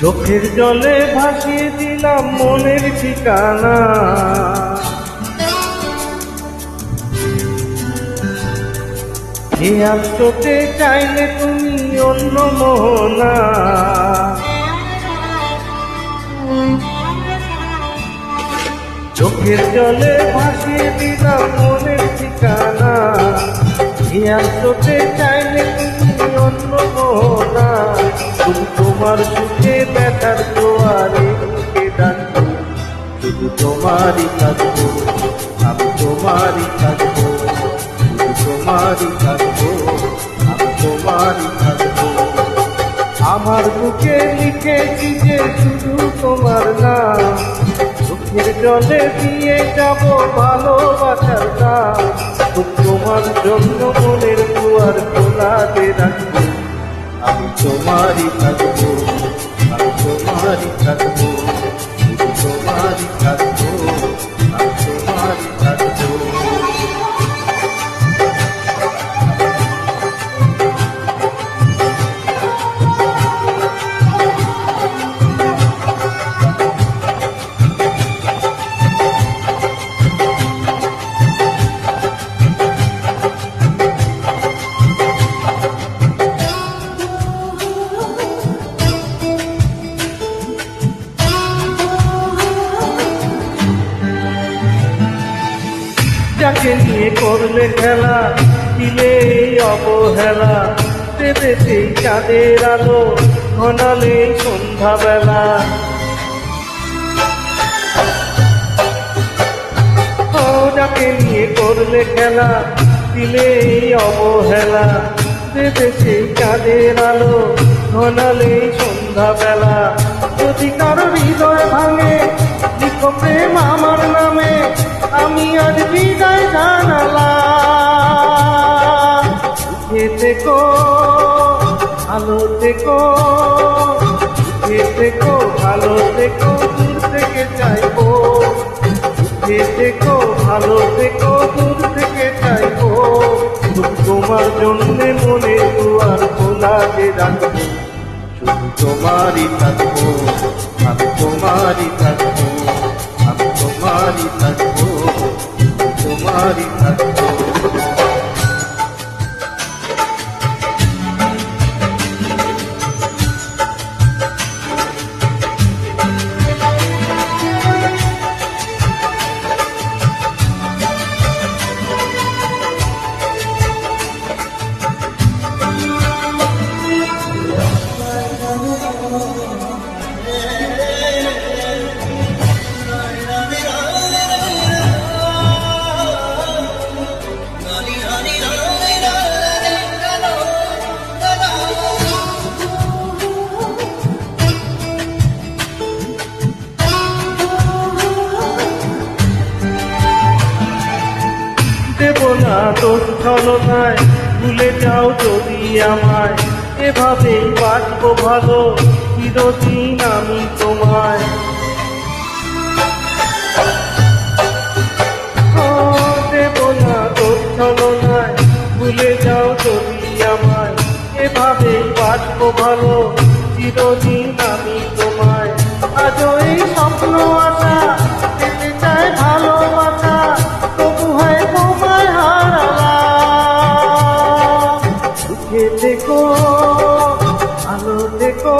চোখের জলে ভাসিয়ে দিলাম মনের ঠিকানা। খেয়াল চোখে চাইলে তুমি অন্য মোহনা। চোখের জলে ভাসিয়ে দিলাম মনের ঠিকানা। খেয়াল চোখে চাইলে তুমি অন্য মোহনা। শুধু তোমার সুখে ব্যথার জোয়ারে বুকে ডাকবো, শুধু তোমারই থাকবো, আমি তোমারই থাকবো, শুধু তোমারই থাকবো, আমি তোমারই থাকবো। আমার বুকে লিখেছি যে শুধু তোমার নাম, চোখের জলে দিয়ে যাব ভালোবাসার নাম। তোমার জন্য মনের দুয়ার খোলাতে রাখবো, আমি তোমারই থাকবো, আমি তোমারই থাকবো, শুধু তোমারই থাকবো, আমি তোমারই থাকবো। যাকে নিয়ে করলে খেলা, দিলে অবহেলা, দেবে সেই চাঁদের আলো, ঘনালে সন্ধ্যাবেলা। ও যাকে নিয়ে করলে খেলা, দিলে অবহেলা, দেবে সেই চাঁদের আলো, ঘনালে সন্ধ্যাবেলা। যদি কারো হৃদয় ভাঙে, লিখো প্রেম আমার নামে, আমি আজ বিদায় জানালাম। সুখে থেকো, ভালো থেকো, সুখে থেকো, ভালো থেকো, দূর থেকে চাইবো। সুখে থেকো, ভালো থেকো, দূর থেকে চাইবো। তোমার জন্যে মনে দুয়ার খোলা যে রাখবো, শুধু তোমারই থাকবো, আমি তোমারই থাকবো, আমি তোমারই থাকবো, তোমারই থাকবো। দেব না তোর ছলনায়, ভুলে যাও যদি আমায়, এভাবেই বাঁচবো ভালো চিরদিন আমি তোমায়। দেব না তোর ছলনায়, ভুলে যাও যদি আমায়, এভাবেই বাঁচবো ভালো চিরদিন আমি তোমায়। আজও এই স্বপ্ন আশা, পেতে চায় ভালোবাসা, তবু হয় তোমায় হারালাম। সুখে থেকো, ভালো থেকো,